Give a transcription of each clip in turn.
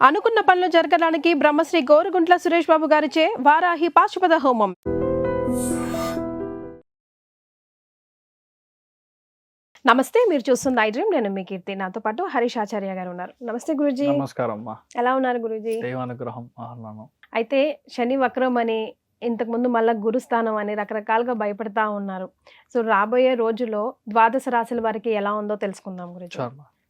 అనుకున్న పనులు జరగడానికి బ్రహ్మశ్రీ గోరుగుంట్ల సురేష్ బాబు గారిచే వారాహి పాశుపత హోమం. నమస్తే, మీరు చూస్తుంది ఐ డ్రీమ్. నేను మీ కీర్తి. నాతో పాటు హరీష్ ఆచార్య గారు ఉన్నారు. నమస్తే గురుజీ. నమస్కారం అమ్మా. ఎలా ఉన్నారు గురుజీ? దేవానుగ్రహం. అయితే శని వక్రం అని, ఇంతకుముందు మళ్ళా గురుస్థానం అని రకరకాలుగా భయపడతా ఉన్నారు. సో రాబోయే రోజుల్లో ద్వాదశ రాశుల వారికి ఎలా ఉందో తెలుసుకుందాం గురుజీ.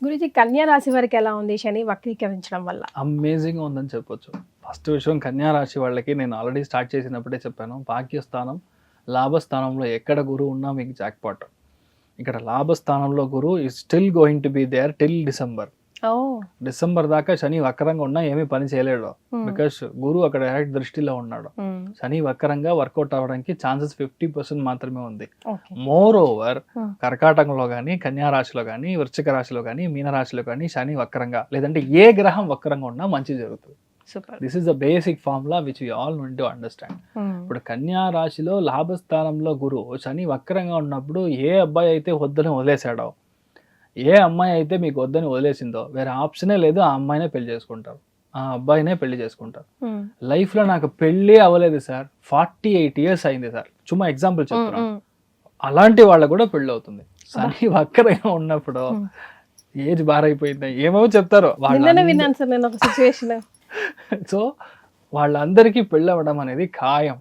గురుజీ, కన్యా రాశి వారికి ఎలా ఉంది శని వక్రీకరించడం వల్ల? అమేజింగ్ ఉందని చెప్పొచ్చు. ఫస్ట్ విషయం, కన్యా రాశి వాళ్ళకి నేను ఆల్రెడీ స్టార్ట్ చేసినప్పుడే చెప్పాను, భాగ్యస్థానం లాభస్థానంలో ఎక్కడ గురువు ఉన్నా మీకు జాక్పాట్. ఇక్కడ లాభస్థానంలో గురువు is still going to be there till December. December దాకా శని వక్రంగా ఉన్నా ఏమీ పని చేయలేడు, బికాస్ గురువు అక్కడ డైరెక్ట్ దృష్టిలో ఉన్నాడు. శని వక్రంగా వర్కౌట్ అవ్వడానికి ఛాన్సెస్ 50% మాత్రమే ఉంది. మోర్ ఓవర్ కర్కాటకంలో కానీ, కన్యా రాశిలో కానీ, వృశ్చిక రాశిలో కానీ, మీన రాశిలో కానీ శని వక్రంగా లేదంటే ఏ గ్రహం వక్రంగా ఉన్నా మంచి జరుగుతుంది. This is the basic formula which we all need to understand. ఇప్పుడు కన్యా రాశిలో లాభస్థానంలో గురువు శని వక్రంగా ఉన్నప్పుడు ఏ అబ్బాయి అయితే వద్దని వదిలేశాడో, ఏ అమ్మాయి అయితే మీకు వద్దని వదిలేసిందో, వేరే ఆప్షనే లేదు, ఆ అమ్మాయినే పెళ్లి చేసుకుంటారు, ఆ అబ్బాయినే పెళ్లి చేసుకుంటారు. లైఫ్లో నాకు పెళ్ళి అవ్వలేదు సార్, 48 years అయింది సార్, చుమ్మా ఎగ్జాంపుల్ చెప్తున్నాను. అలాంటి వాళ్ళకు కూడా పెళ్ళి అవుతుంది. శని వక్రంగా ఉన్నప్పుడు ఏజ్ బారైపోయింది ఏమో చెప్తారు. సో వాళ్ళందరికీ పెళ్ళి అవ్వడం అనేది ఖాయం.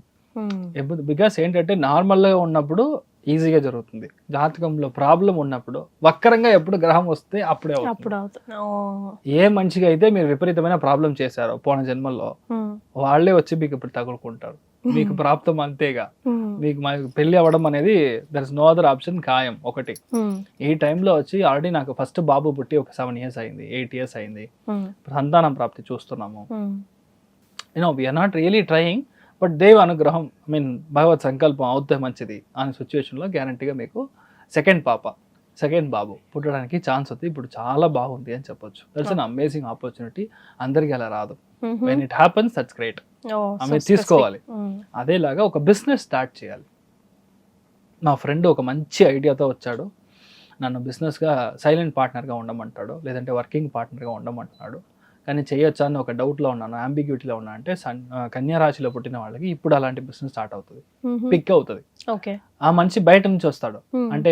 బికాస్ ఏంటంటే నార్మల్గా ఉన్నప్పుడు ఈజీగా జరుగుతుంది, జాతకంలో ప్రాబ్లం ఉన్నప్పుడు వక్రంగా ఎప్పుడు గ్రహం వస్తే అప్పుడే ఏ మంచిగా అయితే మీరు విపరీతమైన ప్రాబ్లం చేశారో పోయిన జన్మల్లో, వాళ్ళే వచ్చి మీకు ఇప్పుడు తగులుకుంటారు. మీకు ప్రాప్తం అంతేగా. మీకు పెళ్లి అవ్వడం అనేది there is no other option, ఖాయం. ఒకటి ఈ టైంలో వచ్చి ఆల్రెడీ నాకు ఫస్ట్ బాబు పుట్టి ఒక 7 years అయింది, 8 years అయింది, సంతానం ప్రాప్తి చూస్తున్నాము. We are not really trying, but దేవ అనుగ్రహం, భగవత్ సంకల్పం అవుతే మంచిది అనే సిచ్యువేషన్లో గ్యారంటీగా మీకు సెకండ్ బాబు పుట్టడానికి ఛాన్స్ ఉంది. ఇప్పుడు చాలా బాగుంది అని చెప్పొచ్చు. That's an amazing opportunity. అందరికీ అలా రాదు. When it happens that's great. ఆమె తీసుకోవాలి. అదేలాగా ఒక బిజినెస్ స్టార్ట్ చేయాలి. నా ఫ్రెండ్ ఒక మంచి ఐడియాతో వచ్చాడు, నన్ను బిజినెస్గా సైలెంట్ పార్ట్నర్గా ఉండమంటాడు, లేదంటే వర్కింగ్ పార్ట్నర్గా ఉండమంటున్నాడు. కానీ చేయొచ్చా అని ఒక డౌట్లో ఉన్నాను, అంబిగ్యూటీలో ఉన్నా. అంటే కన్యా రాశిలో పుట్టిన వాళ్ళకి ఇప్పుడు అలాంటి బిజినెస్ స్టార్ట్ అవుతుంది, పిక్ అవుతుంది. ఆ మనిషి బయట నుంచి వస్తాడు, అంటే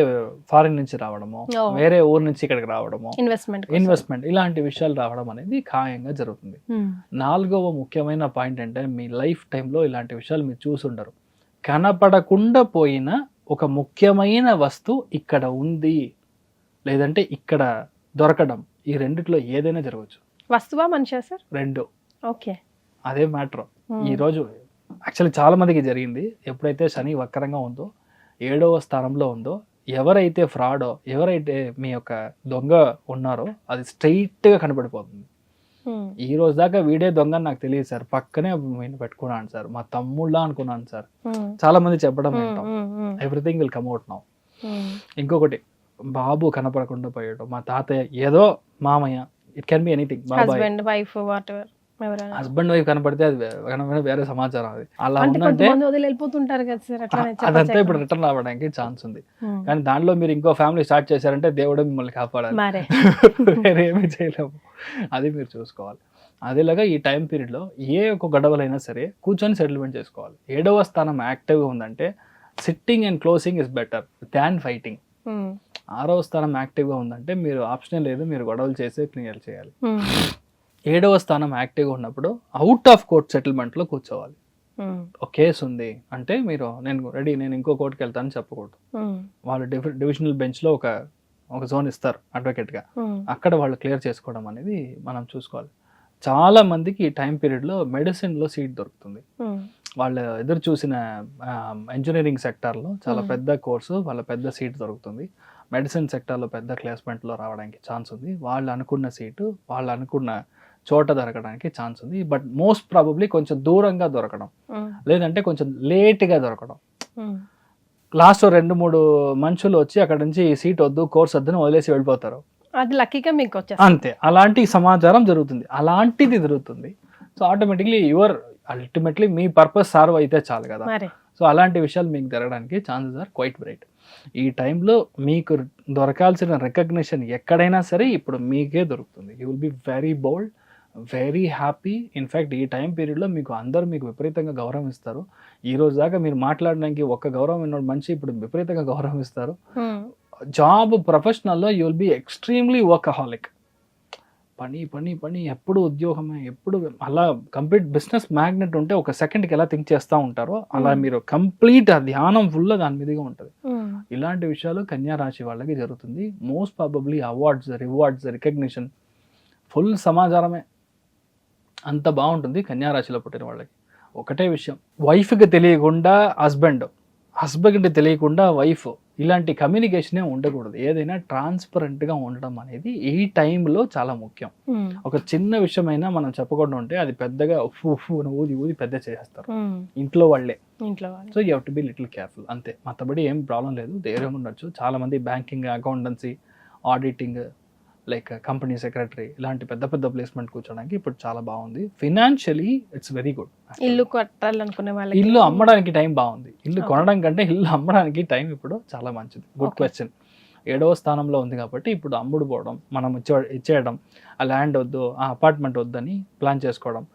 ఫారిన్ నుంచి రావడము, వేరే ఊరు నుంచి ఇక్కడికి రావడము, ఇన్వెస్ట్మెంట్ ఇలాంటి విషయాలు రావడం అనేది ఖాయంగా జరుగుతుంది. 4వ ముఖ్యమైన పాయింట్ అంటే, మీ లైఫ్ టైంలో ఇలాంటి విషయాలు మీరు చూసుండరు. కనపడకుండా పోయిన ఒక ముఖ్యమైన వస్తువు ఇక్కడ ఉంది, లేదంటే ఇక్కడ దొరకడం, ఈ రెండిట్లో ఏదైనా జరగవచ్చు. వస్తువా మనిషా సార్? రెండు. ఓకే, అదే మ్యాటర్. ఈరోజు యాక్చువల్లీ చాలా మందికి జరిగింది. ఎప్పుడైతే శని వక్రంగా ఉందో, 7వ స్థానంలో ఉందో, ఎవరైతే ఫ్రాడో, ఎవరైతే మీ యొక్క దొంగ ఉన్నారో అది స్ట్రైట్గా కనబడిపోతుంది. ఈ రోజు దాకా వీడే దొంగ నాకు తెలియదు సార్, పక్కనే నేను పెట్టుకున్నాను సార్, మా తమ్ముళ్ళ అనుకున్నాను సార్. చాలా మంది చెప్పడం వింటాం, everything will come out now. ఇంకొకటి, బాబు కనపడకుండా పోయాడు, మా తాతయ్య, ఏదో మామయ్య, it can be anything, husband wife whatever. Husband wife కనపడితే అది వేరే సమాచారం. అది అలా ఉందంటే అదంతా ఇప్పుడు రిటర్న్ రావడానికి ఛాన్స్ ఉంది. కానీ దాంట్లో మీరు ఇంకో ఫ్యామిలీ స్టార్ట్ చేశారంటే దేవుడే మిమ్మల్ని కాపాడాలి, వేరే ఏమీ చేయలేము. అది మీరు చూసుకోవాలి. అదేలాగా ఈ టైం పీరియడ్లో ఏ ఒక గొడవలైనా సరే కూర్చొని సెటిల్మెంట్ చేసుకోవాలి. 7వ స్థానం యాక్టివ్గా ఉందంటే sitting and closing is better than fighting. 6వ స్థానం యాక్టివ్గా ఉందంటే మీరు ఆప్షనే లేదు, మీరు గొడవలు చేసే క్లియర్ చేయాలి. 7వ స్థానం యాక్టివ్గా ఉన్నప్పుడు అవుట్ ఆఫ్ కోర్ట్ సెటిల్మెంట్లో కూర్చోవాలి. ఒక కేసు ఉంది అంటే మీరు నేను రెడీ, నేను ఇంకో కోర్టుకి వెళ్తానని చెప్పకూడదు. వాళ్ళు డివిజనల్ బెంచ్లో ఒక జోన్ ఇస్తారు అడ్వకేట్గా, అక్కడ వాళ్ళు క్లియర్ చేసుకోవడం అనేది మనం చూసుకోవాలి. చాలా మందికి ఈ టైం పీరియడ్లో మెడిసిన్లో సీట్ దొరుకుతుంది. వాళ్ళు ఎదురు చూసిన ఇంజనీరింగ్ సెక్టార్లో చాలా పెద్ద కోర్సు, వాళ్ళ పెద్ద సీట్ దొరుకుతుంది. మెడిసిన్ సెక్టార్లో పెద్ద ప్లేస్మెంట్లో రావడానికి ఛాన్స్ ఉంది. వాళ్ళు అనుకున్న సీటు వాళ్ళు అనుకున్న చోట దొరకడానికి ఛాన్స్ ఉంది. బట్ మోస్ట్ ప్రాబబ్లీ కొంచెం దూరంగా దొరకడం, లేదంటే కొంచెం లేట్గా దొరకడం. లాస్ట్ 2-3 మనుషులు వచ్చి అక్కడ నుంచి సీట్ వద్దు, కోర్స్ వద్దని వదిలేసి వెళ్ళిపోతారు. అది లక్కీగా మీకు అంతే. అలాంటి సమాచారం జరుగుతుంది, అలాంటిది జరుగుతుంది. సో ఆటోమేటిక్లీ అల్టిమేట్లీ మీ పర్పస్ సర్వ్ అయితే చాలు కదా. సో అలాంటి విషయాలు మీకు జరగడానికి ఛాన్సెస్ ఆర్ క్వైట్ బ్రైట్. ఈ టైంలో మీకు దొరకాల్సిన రికగ్నిషన్ ఎక్కడైనా సరే ఇప్పుడు మీకే దొరుకుతుంది. You will be very bold very happy. In fact ఈ టైం పీరియడ్లో అందరూ మీకు విపరీతంగా గౌరవం ఇస్తారు. ఈ రోజు దాకా మీరు మాట్లాడడానికి ఒక్క గౌరవం ఇన్నోడు మనిషి ఇప్పుడు విపరీతంగా గౌరవం ఇస్తారు. జాబ్ ప్రొఫెషనల్లో you will be extremely workaholic. పని పని పని, ఎప్పుడు ఉద్యోగమే, ఎప్పుడు అలా కంప్లీట్ బిజినెస్ మ్యాగ్నెట్ ఉంటే ఒక సెకండ్కి ఎలా థింక్ చేస్తూ ఉంటారో అలా మీరు కంప్లీట్ ఆ ధ్యానం ఫుల్ దాని మీదుగా ఉంటుంది. ఇలాంటి విషయాలు కన్యా రాశి వాళ్ళకి జరుగుతుంది. Most probably awards, rewards, recognition, full సమాచారమే అంత బాగుంటుంది కన్యా రాశిలో పుట్టిన వాళ్ళకి. ఒకటే విషయం, వైఫ్కి తెలియకుండా హస్బెండ్కి తెలియకుండా వైఫ్, ఇలాంటి కమ్యూనికేషనే ఉండకూడదు. ఏదైనా ట్రాన్స్పరెంట్గా ఉండడం అనేది ఈ టైంలో చాలా ముఖ్యం. ఒక చిన్న విషయమైనా మనం చెప్పకుండా ఉంటే అది పెద్దగా ఊది ఊది పెద్ద చేసేస్తారు ఇంట్లో వాళ్ళే. So you have to be little careful అంతే. మతబడి ఏం ప్రాబ్లం లేదు, ధైర్యం ఉండొచ్చు. చాలా మంది banking, accountancy, auditing, like company secretary ఇలాంటి పెద్ద పెద్ద ప్లేస్మెంట్ కూర్చోడానికి ఇప్పుడు చాలా బాగుంది. Financially it's very good. ఇల్లు కట్టాలనుకునే వాళ్ళకి, ఇల్లు అమ్మడానికి టైం బాగుంది. ఇల్లు కొనడం కంటే ఇల్లు అమ్మడానికి టైం ఇప్పుడు చాలా మంచిది. Good question. 7వ స్థానంలో ఉంది కాబట్టి ఇప్పుడు అమ్ముడు పోవడం, మనం ఇచ్చేయడం, ఆ ల్యాండ్ వద్దు, ఆ అపార్ట్మెంట్ వద్దని ప్లాన్ చేసుకోవడం.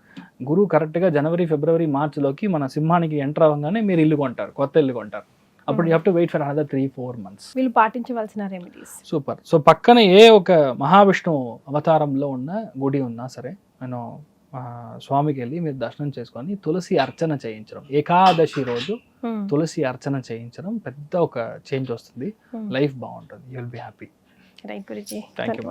గురువు కరెక్ట్గా జనవరి, ఫిబ్రవరి, మార్చిలోకి మన సింహానికి ఎంటర్ అవ్వగానే మీరు ఇల్లు కొంటారు, కొత్త ఇల్లు కొంటారు. అప్పుడు you have to wait for another 3-4 months. వీళ్ళు పాటించవలసిన రెమెడీస్. సూపర్. సో పక్కన ఏ ఒక మహావిష్ణు అవతారంలో ఉన్న గుడి ఉన్నా సరే, నేను స్వామికి వెళ్ళి మీరు దర్శనం చేసుకొని తులసి అర్చన చేయించడం, ఏకాదశి రోజు తులసి అర్చన చేయించడం పెద్ద ఒక చేంజ్ వస్తుంది. లైఫ్ బాగుంటుంది. You will be happy. Right Guruji. Thank you.